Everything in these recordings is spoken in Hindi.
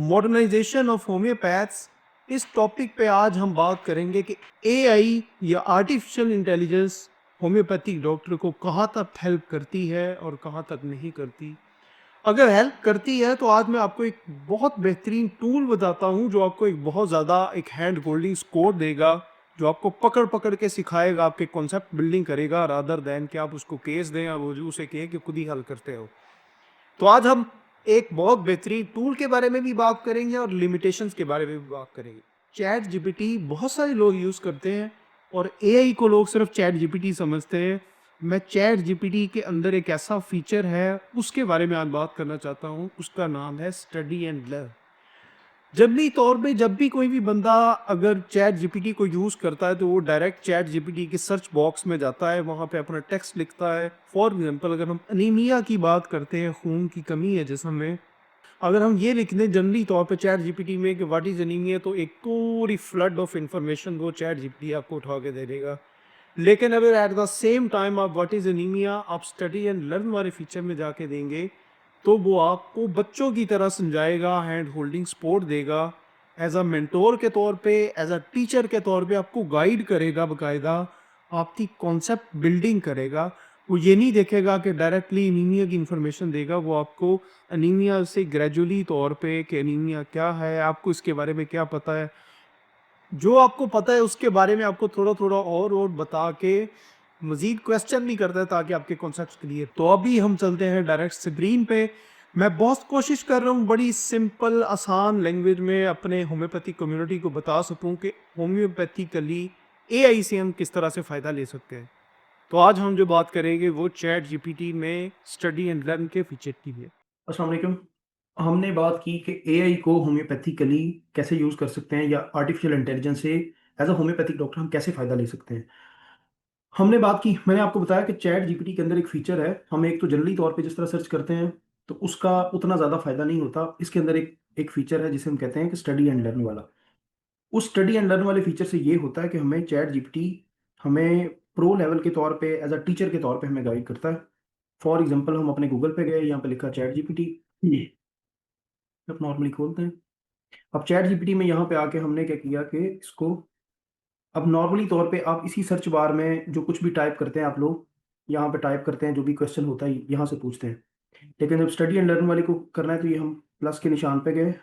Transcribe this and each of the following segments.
Modernisation of homeopaths. इस टॉपिक पे आज हम बात करेंगे कि एआई या आर्टिफिशियल इंटेलिजेंस होम्योपैथिक डॉक्टर को कहाँ तक हेल्प करती है और कहाँ तक नहीं करती। अगर हेल्प करती है तो आज मैं आपको एक बहुत बेहतरीन टूल बताता हूँ जो आपको एक बहुत ज़्यादा एक हैंड होल्डिंग स्कोर देगा, जो आपको पकड़ पकड़ के सिखाएगा, आपके कॉन्सेप्ट बिल्डिंग करेगा रादर देन कि आप उसको केस दें और वो जो उसे कहे कि खुद ही हल करते हो। तो आज हम एक बहुत बेहतरीन टूल के बारे में भी बात करेंगे और लिमिटेशंस के बारे में भी बात करेंगे। चैट जीपीटी बहुत सारे लोग यूज़ करते हैं और एआई को लोग सिर्फ चैट जीपीटी समझते हैं। मैं चैट जीपीटी के अंदर एक ऐसा फीचर है उसके बारे में आज बात करना चाहता हूँ, उसका नाम है स्टडी एंड लर्न। जनरली तौर पे जब भी कोई भी बंदा अगर चैट जीपीटी को यूज़ करता है तो वो डायरेक्ट चैट जीपीटी के सर्च बॉक्स में जाता है, वहाँ पे अपना टेक्स्ट लिखता है। फॉर एग्जांपल अगर हम अनीमिया की बात करते हैं, खून की कमी है जिस्म में, अगर हम ये लिख दें जनरली तौर पे चैट जीपीटी में कि व्हाट इज़ अनीमिया, तो एक पूरी फ्लड ऑफ इंफॉर्मेशन वो चैट जीपीटी आपको उठा के दे देगा। लेकिन अगर एट द सेम टाइम आप व्हाट इज़ एनीमिया आप स्टडी एंड लर्न वाले फीचर में जाके देंगे तो वो आपको बच्चों की तरह समझाएगा, हैंड होल्डिंग सपोर्ट देगा, एज अ मेंटोर के तौर पे, एज अ टीचर के तौर पे आपको गाइड करेगा, बकायदा आपकी कॉन्सेप्ट बिल्डिंग करेगा। वो ये नहीं देखेगा कि डायरेक्टली एनीमिया की इंफॉर्मेशन देगा, वो आपको एनीमिया से ग्रेजुअली तौर पे कि एनीमिया क्या है, आपको इसके बारे में क्या पता है, जो आपको पता है उसके बारे में आपको थोड़ा थोड़ा और बता के मजीद क्वेश्चन भी करता है ताकि आपके कॉन्सेप्ट क्लियर। तो अभी हम चलते हैं डायरेक्ट स्क्रीन पे। मैं बहुत कोशिश कर रहा हूँ बड़ी सिंपल आसान लैंग्वेज में अपने होम्योपैथिक कम्युनिटी को बता सकूँ कि होम्योपैथिकली एआई से हम किस तरह से फ़ायदा ले सकते हैं। तो आज हम जो बात करेंगे वो चैट जीपीटी में स्टडी एंड लर्न के फीचर की है। अस्सलाम वालेकुम। हमने बात की कि एआई को होम्योपैथिकली कैसे यूज़ कर सकते हैं या आर्टिफिशियल इंटेलिजेंस से एज अ होम्योपैथिक डॉक्टर हम कैसे फ़ायदा ले सकते हैं। हमने बात की, मैंने आपको बताया कि चैट जीपीटी के अंदर एक फ़ीचर है, हम एक तो जनरली तौर पे जिस तरह सर्च करते हैं तो उसका उतना ज़्यादा फ़ायदा नहीं होता। इसके अंदर एक एक फ़ीचर है जिसे हम कहते हैं कि स्टडी एंड लर्न वाला। उस स्टडी एंड लर्न वाले फ़ीचर से ये होता है कि हमें चैट जीपीटी हमें प्रो लेवल के तौर पे एज अ टीचर के तौर पे हमें गाइड करता है। फॉर एग्जांपल हम अपने गूगल पे गए, यहाँ पे लिखा चैट जीपीटी, अब नॉर्मली खोलते हैं। अब चैट जीपीटी में यहाँ पे आके हमने क्या किया कि इसको, अब नॉर्मली तौर पे आप इसी सर्च बार में जो कुछ भी टाइप करते हैं आप लोग, यहाँ पे टाइप करते हैं जो भी क्वेश्चन होता है यहाँ से पूछते हैं। लेकिन जब स्टडी एंड लर्न वाले को करना है तो ये हम प्लस के निशान पे गए,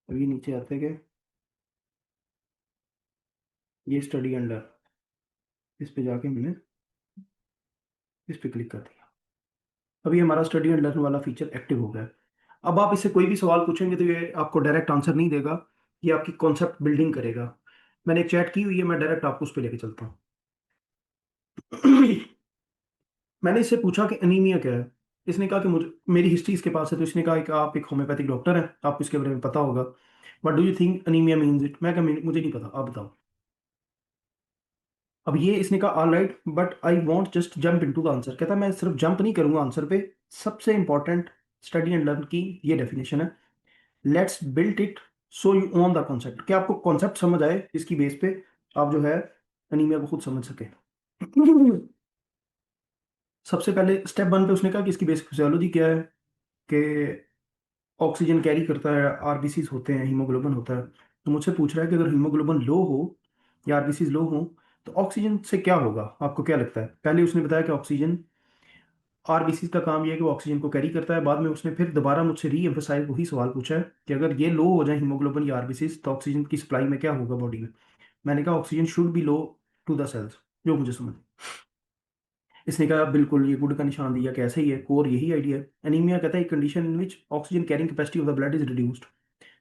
अभी नीचे आते गए, ये स्टडी एंड लर्न, इस पे जाके मैंने इस पे क्लिक कर दिया। अभी हमारा स्टडी एंड लर्न वाला फीचर एक्टिव हो गया है। अब आप इससे कोई भी सवाल पूछेंगे तो ये आपको डायरेक्ट आंसर नहीं देगा, ये आपकी कॉन्सेप्ट बिल्डिंग करेगा। मैंने एक चैट की हुई है, मैं डायरेक्ट आपको उस पर लेके चलता हूँ। मैंने इससे पूछा कि अनीमिया क्या है। इसने कहा कि मुझे, मेरी हिस्ट्री इसके पास है, तो इसने कहा कि आप एक होम्योपैथिक डॉक्टर हैं, आपको इसके बारे में पता होगा। What do you think anaemia means it. मैं कहा मुझे नहीं पता, आप बताओ। अब ये इसने कहा all right but I want just jump in to the answer. कहता मैं सिर्फ जंप नहीं करूंगा आंसर पे। सबसे इंपॉर्टेंट स्टडी एंड लर्न की ये डेफिनेशन है, let's build it so you own the concept. क्या आपको कॉन्सेप्ट समझ आए इसकी बेस पे आप जो है अनीमिया को खुद समझ सके। सबसे पहले स्टेप वन पे उसने कहा कि इसकी बेसिक फिजियोलॉजी क्या है, कि ऑक्सीजन कैरी करता है, आरबीसीज होते हैं, हीमोग्लोबिन होता है। तो मुझसे पूछ रहा है कि अगर हीमोग्लोबिन लो हो या आरबीसीज लो हो तो ऑक्सीजन से क्या होगा, आपको क्या लगता है। पहले उसने बताया कि ऑक्सीजन, आरबीसीज का काम यह है कि वो ऑक्सीजन को कैरी करता है। बाद में उसने फिर दोबारा मुझसे री एम्फोसाइज वही सवाल पूछा है कि अगर ये लो हो जाए हीमोग्लोबिन या आरबीसीज तो ऑक्सीजन की सप्लाई में क्या होगा बॉडी में। मैंने कहा oxygen should be low to the cells, जो मुझे समझ। इसने कहा बिल्कुल, ये गुड का निशान दिया कि ऐसा ही है, कोर यही आइडिया है। एनीमिया कहता है condition in which oxygen carrying capacity of the blood is reduced.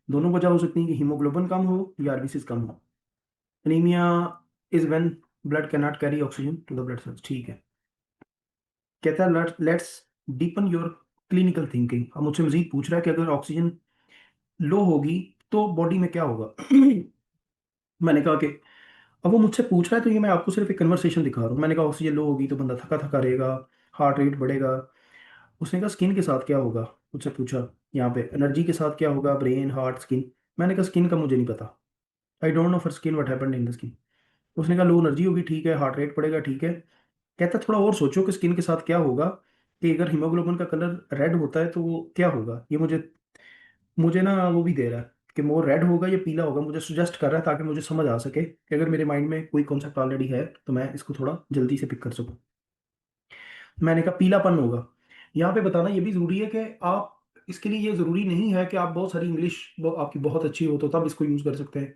दोनों वजह हो सकती है कि हीमोग्लोबिन कम हो या आरबीसीज कम हो। Anaemia is when blood can not carry oxygen to the blood cells. ठीक है। कहता है let's deepen your clinical thinking. अब मुझसे मजीद पूछ रहा है कि अगर ऑक्सीजन लो होगी तो बॉडी में क्या होगा। मैंने कहा कि, अब वो मुझसे पूछ रहा है तो ये मैं आपको सिर्फ एक कन्वर्सेशन दिखा रहा हूँ। मैंने कहा ऑक्सीजन लो होगी तो बंदा थका थका रहेगा, हार्ट रेट बढ़ेगा। उसने कहा स्किन के साथ क्या होगा, मुझसे पूछा यहाँ पे एनर्जी के साथ क्या होगा, ब्रेन हार्ट स्किन। मैंने कहा स्किन का मुझे नहीं पता, I don't know for skin what happened in the skin. उसने कहा लो एनर्जी होगी, ठीक है, हार्ट रेट बढ़ेगा, ठीक है। कहता थोड़ा और सोचो कि स्किन के साथ क्या होगा। कि अगर हीमोग्लोबिन का कलर रेड होता है तो वो क्या होगा, ये मुझे मुझे ना वो भी दे रहा है कि मोर रेड होगा या पीला होगा, मुझे सुजेस्ट कर रहा है ताकि मुझे समझ आ सके कि अगर मेरे माइंड में कोई कॉन्सेप्ट ऑलरेडी है तो मैं इसको थोड़ा जल्दी से पिक कर सकूं। मैंने कहा पीलापन होगा। यहाँ पे बताना ये भी ज़रूरी है कि आप, इसके लिए ये ज़रूरी नहीं है कि आप बहुत सारी इंग्लिश आपकी बहुत अच्छी हो तो तब इसको यूज़ कर सकते हैं।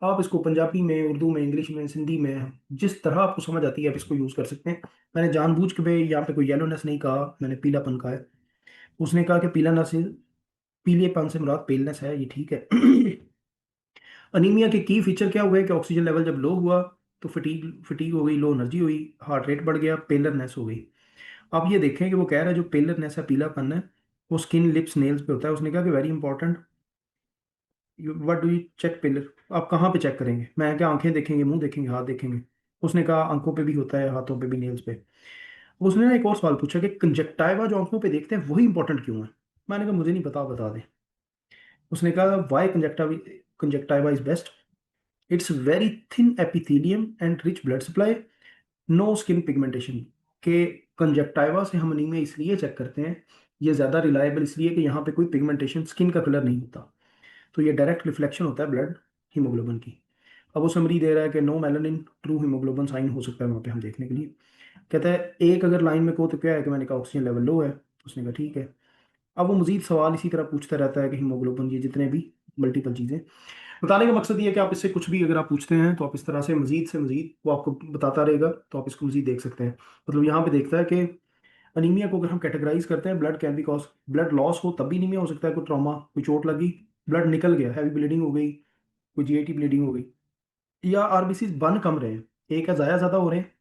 आप इसको पंजाबी में, उर्दू में, इंग्लिश में, सिंधी में, जिस तरह आपको समझ आती है आप इसको यूज़ कर सकते हैं। मैंने जानबूझ के भी यहाँ पे कोई येलोनेस नहीं कहा, मैंने पीलापन कहा है। उसने कहा कि पीलानेस, पीलेपन से मुराद पेलनेस है, ये ठीक है। अनीमिया के की फीचर क्या हुए कि ऑक्सीजन लेवल जब लो हुआ तो फटीग फटीग हो गई, लो एनर्जी हुई, हार्ट रेट बढ़ गया, पेलरनेस हो गई। आप ये देखें कि वो कह रहा है जो पेलरनेस है, पीलापन है, वो स्किन, लिप्स, नेल्स पे होता है। उसने कहा कि very important, what do you check पेलर, आप कहाँ पे चेक करेंगे? मैं क्या आंखें देखेंगे, मुंह देखेंगे, हाथ देखेंगे? उसने कहा आंखों पे भी होता है, हाथों पे भी, नेल्स पे। उसने ना एक और सवाल पूछा कि कंजक्टाइवा जो आंखों पे देखते हैं वही इंपॉर्टेंट क्यों है? मैंने कहा मुझे नहीं पता, आप बता दें। उसने कहा why conjunctiva, conjunctiva is best, it's very thin epithelium and rich blood supply, no skin pigmentation. के कंजक्टाइवा से हम अनीमिया इसलिए चेक करते हैं, ये ज़्यादा रिलायबल इसलिए कि यहाँ पे कोई पिगमेंटेशन, स्किन का कलर नहीं होता, तो ये डायरेक्ट रिफ्लेक्शन होता है ब्लड हीमोग्लोबिन की। अब वो समरी दे रहा है कि no melanin true haemoglobin sign हो सकता है वहाँ पे हम देखने के लिए। कहता है एक अगर लाइन में को तो क्या है कि मैंने कहा ऑक्सीजन लेवल लो है, उसने कहा ठीक है। अब वो मजीद सवाल इसी तरह पूछता रहता है कि हीमोग्लोबिन, ये जितने भी मल्टीपल चीज़ें। बताने का मकसद ये है कि आप इससे कुछ भी अगर आप पूछते हैं तो आप इस तरह से मजीद वो आपको बताता रहेगा, तो आप इसको मजीद देख सकते हैं। मतलब यहाँ पे देखता है कि अनीमिया को अगर हम कैटेगराइज करते हैं, blood can be cause, blood loss हो तब भी अनीमिया हो सकता है, कोई ट्रॉमा, कोई चोट लगी, ब्लड निकल गया, हैवी ब्लीडिंग हो गई, कोई जीआईटी ब्लीडिंग हो गई, या आरबीसी बन कम रहे हैं, एक है ज़ाया ज़्यादा हो रहे हैं,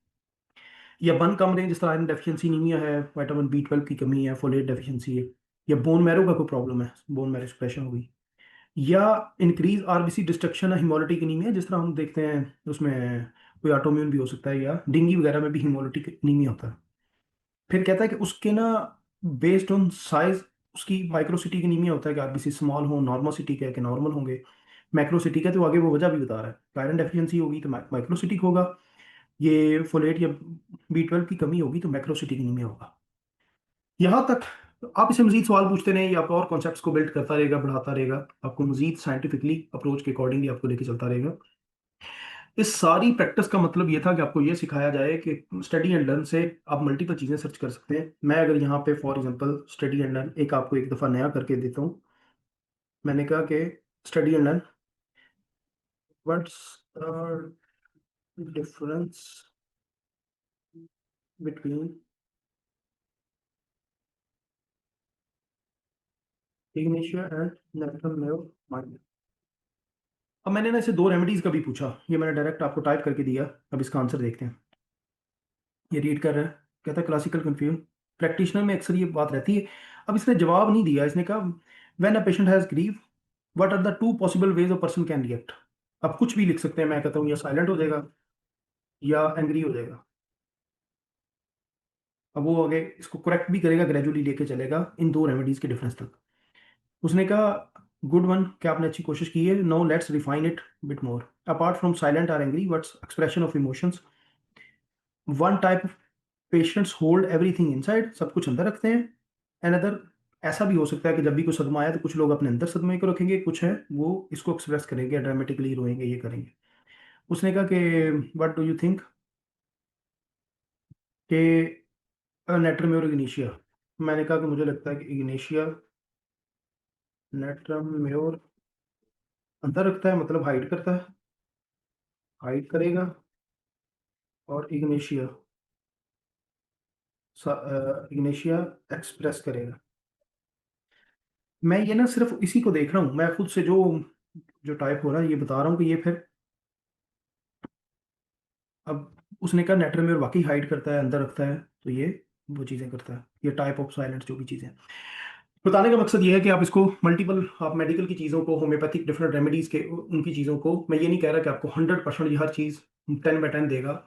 या बन कम रहे हैं, जिस तरह आयरन डेफिशिएंसी अनीमिया है, विटामिन बी 12 की कमी है, फोलेट डेफिशिएंसी है, या बोन मैरो का कोई प्रॉब्लम है, बोन मैरो सुप्रेशन हो गई, या इंक्रीज आरबीसी डिस्ट्रक्शन है, हिमोलिटिक एनीमिया जिस तरह हम देखते हैं उसमें कोई ऑटोम्यून भी हो सकता है, या डेंगू वगैरह में भी हिमोलिटिक एनीमिया होता है। फिर कहता है कि उसके ना बेस्ड ऑन साइज, उसकी माइक्रोसिटी एनीमिया होता है कि आरबीसी स्मॉल हो, नॉर्मोसिटी का है कि नॉर्मल होंगे, मैक्रोसिटी का तो आगे वो वजह भी बता रहा है, आयरन डेफिशिएंसी होगी तो माइक्रोसिटिक होगा, ये फोलेट या बी 12 की कमी होगी तो मैक्रोसिटिक एनीमिया होगा। यहाँ तक आप इसे मजीद सवाल पूछते रहें, या आप और कॉन्सेप्ट्स को बिल्ड करता रहेगा, बढ़ाता रहेगा, आपको मजीद साइंटिफिकली अप्रोच के अकॉर्डिंगली आपको लेके चलता रहेगा। इस सारी प्रैक्टिस का मतलब ये था कि आपको ये सिखाया जाए कि स्टडी एंड लर्न से आप मल्टीपल चीज़ें सर्च कर सकते हैं। मैं अगर यहाँ पे for example study and learn एक आपको एक दफ़ा नया करके देता हूँ। मैंने कहा कि study and learn, what's the difference between Ignatia and nephron mind. अब मैंने ना इसे दो रेमेडीज का भी पूछा, ये मैंने डायरेक्ट आपको टाइप करके दिया, अब इसका आंसर देखते हैं। ये रीड कर रहा है, कहता है क्लासिकल कंफ्यूजन, प्रैक्टिशनर में अक्सर ये बात रहती है। अब इसने जवाब नहीं दिया, इसने कहा when a patient has grief what are the two possible ways a person can react. अब कुछ भी लिख सकते हैं, मैं कहता हूँ या साइलेंट हो जाएगा या एंग्री हो जाएगा। अब वो आगे इसको करेक्ट भी करेगा, ग्रेजुअली लेके चलेगा इन दो रेमेडीज के डिफरेंस तक। उसने कहा गुड वन, क्या आपने अच्छी कोशिश की है, no let's refine it bit more, apart from silent और angry what's expression of emotions, one type patients hold everything inside, सब कुछ अंदर रखते हैं, अनदर ऐसा भी हो सकता है कि जब भी कोई सदमा आया तो कुछ लोग अपने अंदर सदमे को रखेंगे, कुछ है वो इसको एक्सप्रेस करेंगे, ड्रामेटिकली रोएंगे, ये करेंगे। उसने कहा कि व्हाट डू यू थिंक कि नेट्रम और इग्निशिया। मैंने कहा कि मुझे लगता है कि इग्निशिया नेट्रम म्योर अंदर रखता है, मतलब हाइड करता है, हाइड करेगा, और इग्निशिया इग्निशिया एक्सप्रेस करेगा। मैं ये ना सिर्फ इसी को देख रहा हूँ, मैं खुद से जो जो टाइप हो रहा है ये बता रहा हूँ कि ये फिर, अब उसने कहा नेटर में वाकई हाइड करता है, अंदर रखता है, तो ये वो चीज़ें करता है, ये टाइप ऑफ साइलेंट जो भी चीज़ें। बताने का मकसद ये है कि आप इसको मल्टीपल, आप मेडिकल की चीज़ों को, होम्योपैथिक डिफरेंट रेमेडीज़ के उनकी चीज़ों को, मैं ये नहीं कह रहा कि आपको 100% ये हर चीज़ 10/10 देगा।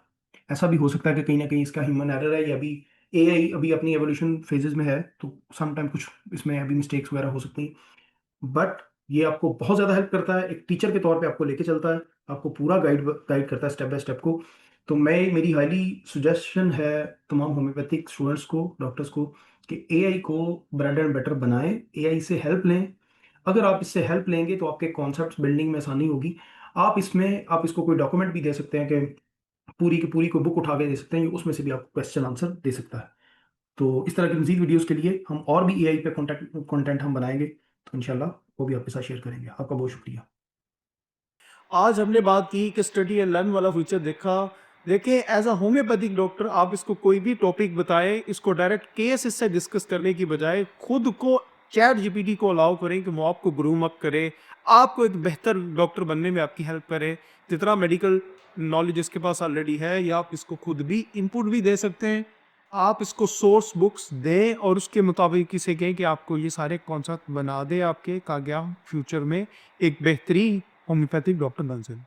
ऐसा भी हो सकता है कि कहीं ना कहीं इसका ह्यूमन एरर है, या अभी एआई अभी अपनी एवोल्यूशन फेजेस में है, तो समटाइम कुछ इसमें अभी मिस्टेक्स वगैरह हो सकती हैं। बट ये आपको बहुत ज़्यादा हेल्प करता है, एक टीचर के तौर पे आपको लेके चलता है, आपको पूरा गाइड गाइड करता है स्टेप बाय स्टेप को। तो मैं, मेरी हाईली सुजेशन है तमाम होम्योपैथिक स्टूडेंट्स को, डॉक्टर्स को, कि एआई को ब्रेड एंड बटर बनाएं, एआई से हेल्प लें। अगर आप इससे हेल्प लेंगे तो आपके कॉन्सेप्ट्स बिल्डिंग में आसानी होगी। आप इसको कोई डॉक्यूमेंट भी दे सकते हैं कि पूरी की पूरी कोई बुक उठा के दे सकते हैं, उसमें से भी आपको क्वेश्चन आंसर दे सकता है। तो इस तरह की मजीद वीडियोस के लिए हम और भी एआई पे कंटेंट हम बनाएंगे, तो इंशाल्लाह वो भी आपके साथ शेयर करेंगे। आपका बहुत शुक्रिया। आज हमने बात की कि स्टडी एंड लर्न वाला फीचर देखा। देखिए, एज अ होम्योपैथिक डॉक्टर आप इसको कोई भी टॉपिक बताएं, इसको डायरेक्ट केस इससे डिस्कस करने की बजाय खुद को चैट जीपीटी को अलाउ करें कि वो आपको ग्रूम अप करे, आपको एक बेहतर डॉक्टर बनने में आपकी हेल्प करे। जितना मेडिकल नॉलेज इसके पास ऑलरेडी है, या आप इसको खुद भी इनपुट भी दे सकते हैं। आप इसको सोर्स बुक्स दें और उसके मुताबिक इसे कहें कि आपको ये सारे कॉन्सेप्ट बना दे आपके, ताकि आप फ्यूचर में एक बेहतरीन होम्योपैथिक डॉक्टर बन सकें।